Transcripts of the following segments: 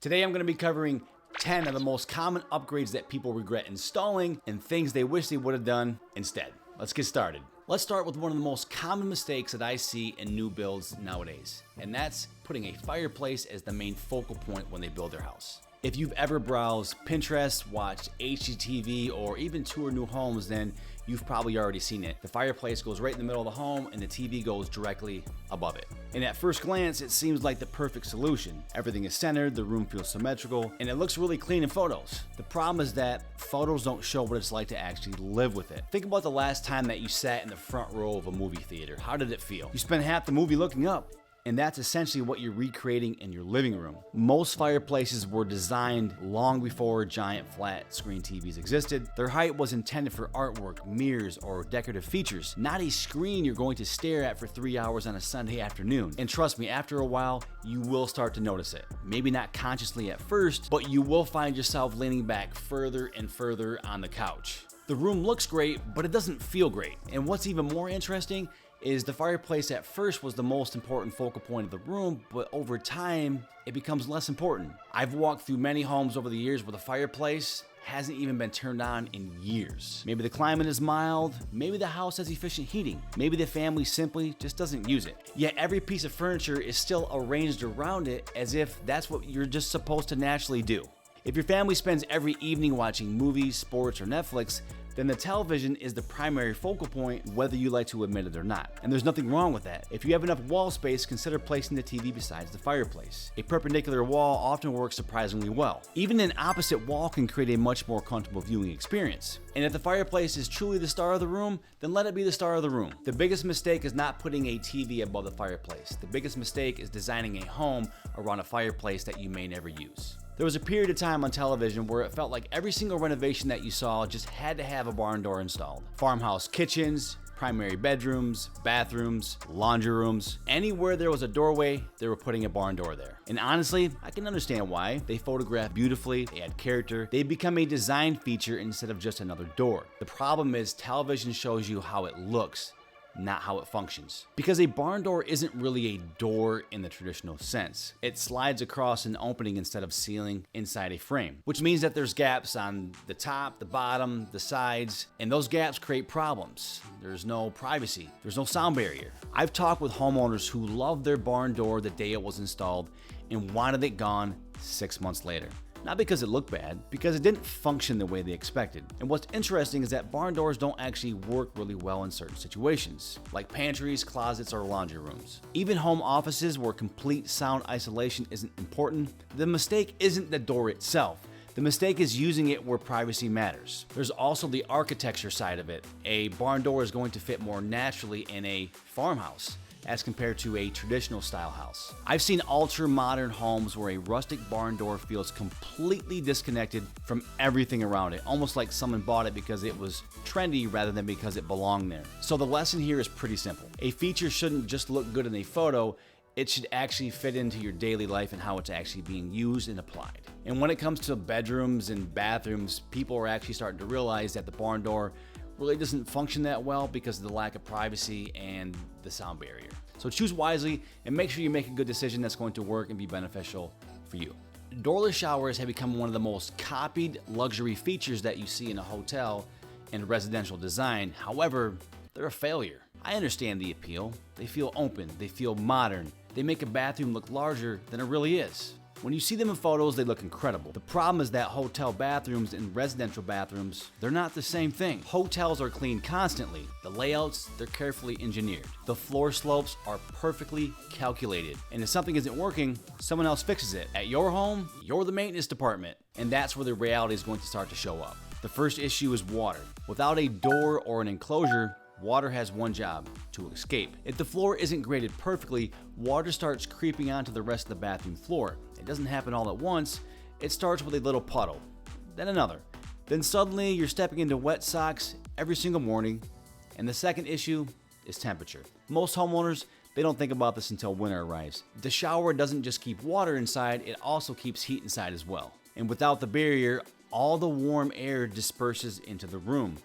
Today I'm going to be covering 10 of the most common upgrades that people regret installing and things they wish they would have done instead. Let's get started. Let's start with one of the most common mistakes that I see in new builds nowadays, and that's putting a fireplace as the main focal point when they build their house. If you've ever browsed Pinterest, watched HGTV, or even toured new homes, then you've probably already seen it. The fireplace goes right in the middle of the home and the TV goes directly above it. And at first glance, it seems like the perfect solution. Everything is centered, the room feels symmetrical, and it looks really clean in photos. The problem is that photos don't show what it's like to actually live with it. Think about the last time that you sat in the front row of a movie theater. How did it feel? You spent half the movie looking up. And that's essentially what you're recreating in your living room. Most fireplaces were designed long before giant flat screen TVs existed. Their height was intended for artwork, mirrors, or decorative features, not a screen you're going to stare at for 3 hours on a Sunday afternoon. And trust me, after a while, you will start to notice it. Maybe not consciously at first, but you will find yourself leaning back further and further on the couch. The room looks great, but it doesn't feel great. And what's even more interesting is the fireplace at first was the most important focal point of the room, but over time, it becomes less important. I've walked through many homes over the years where the fireplace hasn't even been turned on in years. Maybe the climate is mild, maybe the house has efficient heating, maybe the family simply just doesn't use it. Yet every piece of furniture is still arranged around it as if that's what you're just supposed to naturally do. If your family spends every evening watching movies, sports, or Netflix, then the television is the primary focal point, whether you like to admit it or not. And there's nothing wrong with that. If you have enough wall space, consider placing the TV besides the fireplace. A perpendicular wall often works surprisingly well. Even an opposite wall can create a much more comfortable viewing experience. And if the fireplace is truly the star of the room, then let it be the star of the room. The biggest mistake is not putting a TV above the fireplace. The biggest mistake is designing a home around a fireplace that you may never use. There was a period of time on television where it felt like every single renovation that you saw just had to have a barn door installed. Farmhouse kitchens, primary bedrooms, bathrooms, laundry rooms. Anywhere there was a doorway, they were putting a barn door there. And honestly, I can understand why. They photograph beautifully, they add character, they become a design feature instead of just another door. The problem is television shows you how it looks, not how it functions. Because a barn door isn't really a door in the traditional sense. It slides across an opening instead of sealing inside a frame, which means that there's gaps on the top, the bottom, the sides, and those gaps create problems. There's no privacy, there's no sound barrier. I've talked with homeowners who loved their barn door the day it was installed and wanted it gone 6 months later. Not because it looked bad, because it didn't function the way they expected. And what's interesting is that barn doors don't actually work really well in certain situations, like pantries, closets, or laundry rooms. Even home offices where complete sound isolation isn't important, the mistake isn't the door itself. The mistake is using it where privacy matters. There's also the architecture side of it. A barn door is going to fit more naturally in a farmhouse as compared to a traditional style house. I've seen ultra-modern homes where a rustic barn door feels completely disconnected from everything around it, almost like someone bought it because it was trendy rather than because it belonged there. So the lesson here is pretty simple. A feature shouldn't just look good in a photo, it should actually fit into your daily life and how it's actually being used and applied. And when it comes to bedrooms and bathrooms, people are actually starting to realize that the barn door really doesn't function that well because of the lack of privacy and the sound barrier. So choose wisely and make sure you make a good decision that's going to work and be beneficial for you. Doorless showers have become one of the most copied luxury features that you see in a hotel and residential design. However, they're a failure. I understand the appeal. They feel open, they feel modern, they make a bathroom look larger than it really is. When you see them in photos, they look incredible. The problem is that hotel bathrooms and residential bathrooms, they're not the same thing. Hotels are cleaned constantly. The layouts, they're carefully engineered. The floor slopes are perfectly calculated. And if something isn't working, someone else fixes it. At your home, you're the maintenance department. And that's where the reality is going to start to show up. The first issue is water. Without a door or an enclosure, water has one job: to escape. If the floor isn't graded perfectly, water starts creeping onto the rest of the bathroom floor. It doesn't happen all at once. It starts with a little puddle, then another. Then suddenly you're stepping into wet socks every single morning. And the second issue is temperature. Most homeowners, they don't think about this until winter arrives. The shower doesn't just keep water inside, it also keeps heat inside as well. And without the barrier, all the warm air disperses into the room.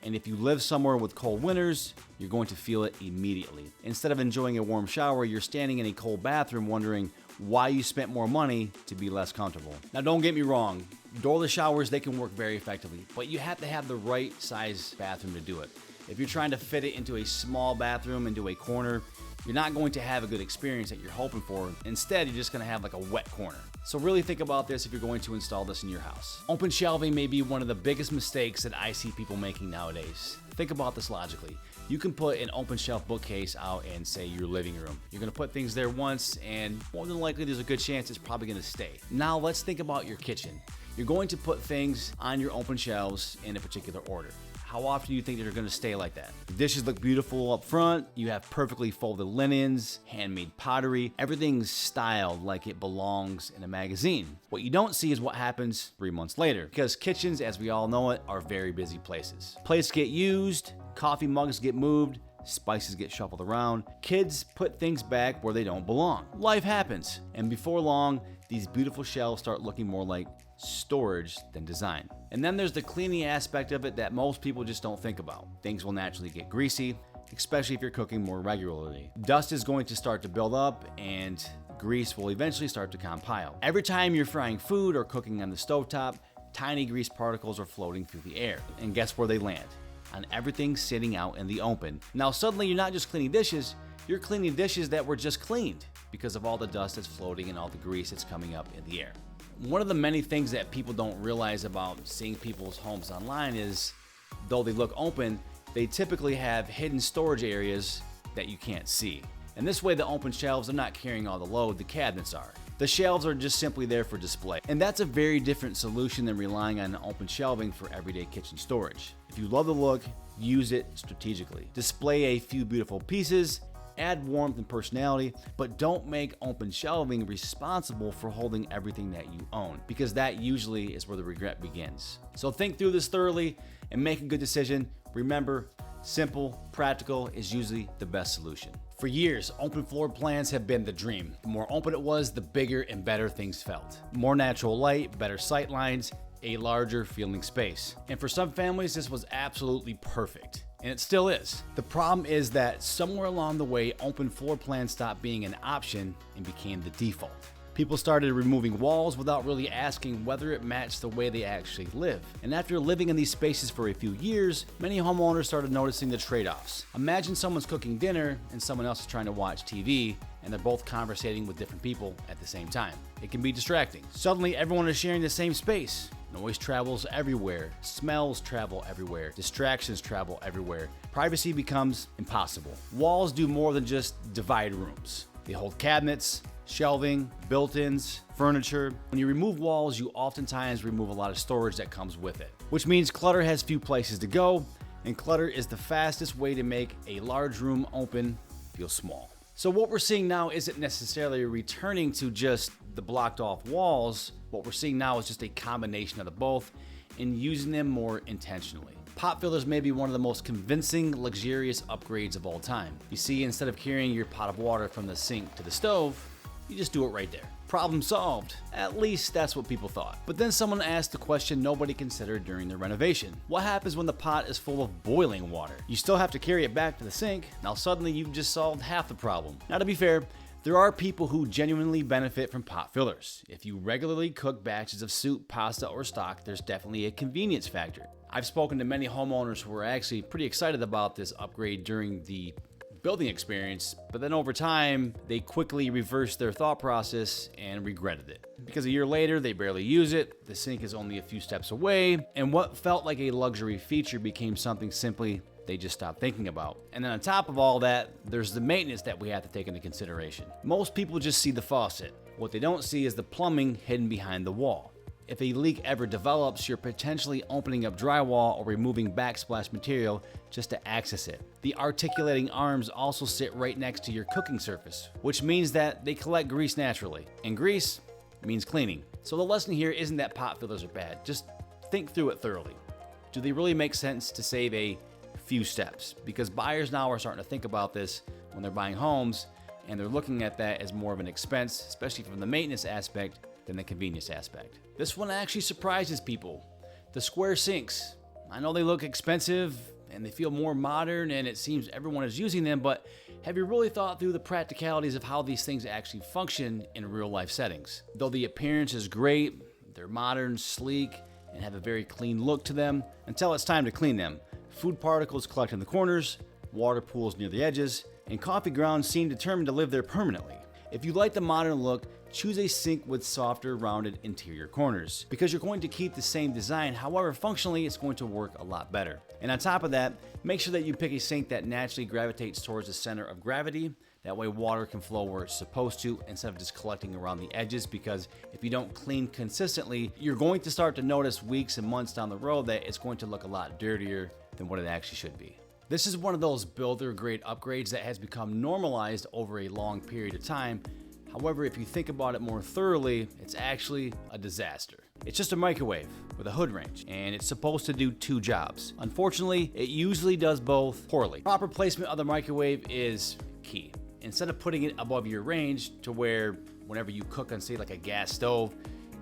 And if you live somewhere with cold winters, you're going to feel it immediately. Instead of enjoying a warm shower, you're standing in a cold bathroom wondering why you spent more money to be less comfortable. Now don't get me wrong, doorless showers, they can work very effectively, but you have to have the right size bathroom to do it. If you're trying to fit it into a small bathroom, into a corner, you're not going to have a good experience that you're hoping for. Instead, you're just gonna have like a wet corner. So really think about this if you're going to install this in your house. Open shelving may be one of the biggest mistakes that I see people making nowadays. Think about this logically. You can put an open shelf bookcase out in, say, your living room. You're gonna put things there once, and more than likely there's a good chance it's probably gonna stay. Now let's think about your kitchen. You're going to put things on your open shelves in a particular order. How often do you think they're gonna stay like that? The dishes look beautiful up front, you have perfectly folded linens, handmade pottery, everything's styled like it belongs in a magazine. What you don't see is what happens 3 months later, because kitchens, as we all know it, are very busy places. Plates get used, coffee mugs get moved, spices get shuffled around, kids put things back where they don't belong. Life happens, and before long, these beautiful shelves start looking more like storage than design. And then there's the cleaning aspect of it that most people just don't think about. Things will naturally get greasy, especially if you're cooking more regularly. Dust is going to start to build up, and grease will eventually start to compile. Every time you're frying food or cooking on the stovetop, tiny grease particles are floating through the air. And guess where they land? On everything sitting out in the open. Now suddenly you're not just cleaning dishes, you're cleaning dishes that were just cleaned because of all the dust that's floating and all the grease that's coming up in the air. One of the many things that people don't realize about seeing people's homes online is, though they look open, they typically have hidden storage areas that you can't see. And this way the open shelves are not carrying all the load, the cabinets are. The shelves are just simply there for display. And that's a very different solution than relying on open shelving for everyday kitchen storage. If you love the look, use it strategically. Display a few beautiful pieces, add warmth and personality, but don't make open shelving responsible for holding everything that you own, because that usually is where the regret begins. So think through this thoroughly and make a good decision. Remember, simple, practical is usually the best solution. For years, open floor plans have been the dream. The more open it was, the bigger and better things felt. More natural light, better sight lines, a larger feeling space. And for some families, this was absolutely perfect. And it still is. The problem is that somewhere along the way, open floor plans stopped being an option and became the default. People started removing walls without really asking whether it matched the way they actually live. And after living in these spaces for a few years, many homeowners started noticing the trade-offs. Imagine someone's cooking dinner and someone else is trying to watch TV, and they're both conversating with different people at the same time. It can be distracting. Suddenly, everyone is sharing the same space. Noise travels everywhere, smells travel everywhere, distractions travel everywhere. Privacy becomes impossible. Walls do more than just divide rooms. They hold cabinets, shelving, built-ins, furniture. When you remove walls, you oftentimes remove a lot of storage that comes with it, which means clutter has few places to go, and clutter is the fastest way to make a large room open feel small. So what we're seeing now isn't necessarily returning to just the blocked off walls. What we're seeing now is just a combination of the both and using them more intentionally. Pot fillers may be one of the most convincing, luxurious upgrades of all time. You see, instead of carrying your pot of water from the sink to the stove, you just do it right there. Problem solved. At least that's what people thought. But then someone asked the question nobody considered during the renovation. What happens when the pot is full of boiling water? You still have to carry it back to the sink. Now suddenly you've just solved half the problem. Now to be fair, there are people who genuinely benefit from pot fillers. If you regularly cook batches of soup, pasta, or stock, there's definitely a convenience factor. I've spoken to many homeowners who were actually pretty excited about this upgrade during the building experience, but then over time, they quickly reversed their thought process and regretted it. Because a year later, they barely use it, the sink is only a few steps away, and what felt like a luxury feature became something simply they just stopped thinking about. And then on top of all that, there's the maintenance that we have to take into consideration. Most people just see the faucet. What they don't see is the plumbing hidden behind the wall. If a leak ever develops, you're potentially opening up drywall or removing backsplash material just to access it. The articulating arms also sit right next to your cooking surface, which means that they collect grease naturally. And grease means cleaning. So the lesson here isn't that pot fillers are bad. Just think through it thoroughly. Do they really make sense to save a few steps? Because buyers now are starting to think about this when they're buying homes, and they're looking at that as more of an expense, especially from the maintenance aspect, than the convenience aspect. This one actually surprises people. The square sinks. I know they look expensive and they feel more modern and it seems everyone is using them, but have you really thought through the practicalities of how these things actually function in real life settings? Though the appearance is great, they're modern, sleek, and have a very clean look to them, until it's time to clean them. Food particles collect in the corners, water pools near the edges, and coffee grounds seem determined to live there permanently. If you like the modern look, choose a sink with softer, rounded interior corners, because you're going to keep the same design, however, functionally it's going to work a lot better. And on top of that, make sure that you pick a sink that naturally gravitates towards the center of gravity. That way water can flow where it's supposed to instead of just collecting around the edges, because if you don't clean consistently, you're going to start to notice weeks and months down the road that it's going to look a lot dirtier than what it actually should be. This is one of those builder grade upgrades that has become normalized over a long period of time. However, if you think about it more thoroughly, it's actually a disaster. It's just a microwave with a hood range, and it's supposed to do two jobs. Unfortunately, it usually does both poorly. Proper placement of the microwave is key. Instead of putting it above your range to where whenever you cook on, say, like a gas stove,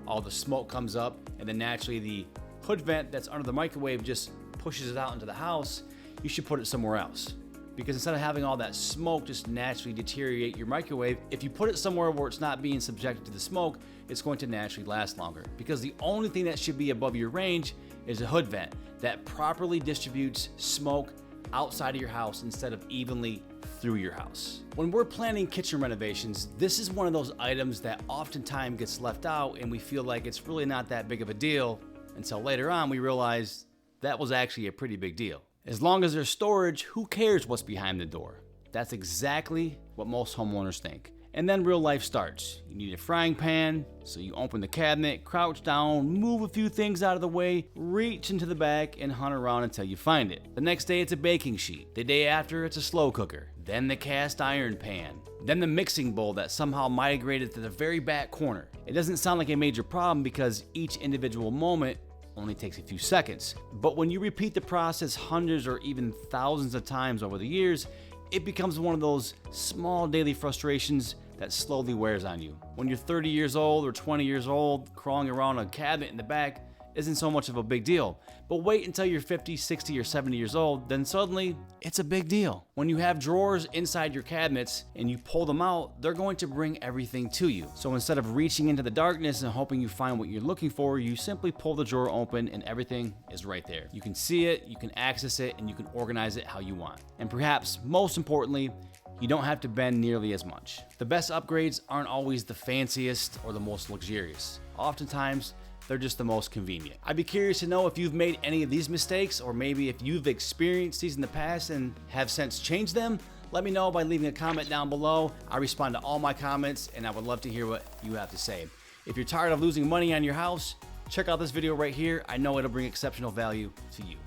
all the smoke comes up, and then naturally the hood vent that's under the microwave just pushes it out into the house, you should put it somewhere else. Because instead of having all that smoke just naturally deteriorate your microwave, if you put it somewhere where it's not being subjected to the smoke, it's going to naturally last longer. Because the only thing that should be above your range is a hood vent that properly distributes smoke outside of your house instead of evenly through your house. When we're planning kitchen renovations, this is one of those items that oftentimes gets left out, and we feel like it's really not that big of a deal until later on we realize that was actually a pretty big deal. As long as there's storage, who cares what's behind the door? That's exactly what most homeowners think. And then real life starts. You need a frying pan, so you open the cabinet, crouch down, move a few things out of the way, reach into the back, and hunt around until you find it. The next day it's a baking sheet. The day after it's a slow cooker. Then the cast iron pan. Then the mixing bowl that somehow migrated to the very back corner. It doesn't sound like a major problem because each individual moment only takes a few seconds. But when you repeat the process hundreds or even thousands of times over the years, it becomes one of those small daily frustrations that slowly wears on you. When you're 30 years old or 20 years old, crawling around a cabinet in the back isn't so much of a big deal. But wait until you're 50, 60, or 70 years old, then suddenly it's a big deal. When you have drawers inside your cabinets and you pull them out, they're going to bring everything to you. So instead of reaching into the darkness and hoping you find what you're looking for, you simply pull the drawer open and everything is right there. You can see it, you can access it, and you can organize it how you want. And perhaps most importantly, you don't have to bend nearly as much. The best upgrades aren't always the fanciest or the most luxurious. Oftentimes, they're just the most convenient. I'd be curious to know if you've made any of these mistakes, or maybe if you've experienced these in the past and have since changed them. Let me know by leaving a comment down below. I respond to all my comments, and I would love to hear what you have to say. If you're tired of losing money on your house, check out this video right here. I know it'll bring exceptional value to you.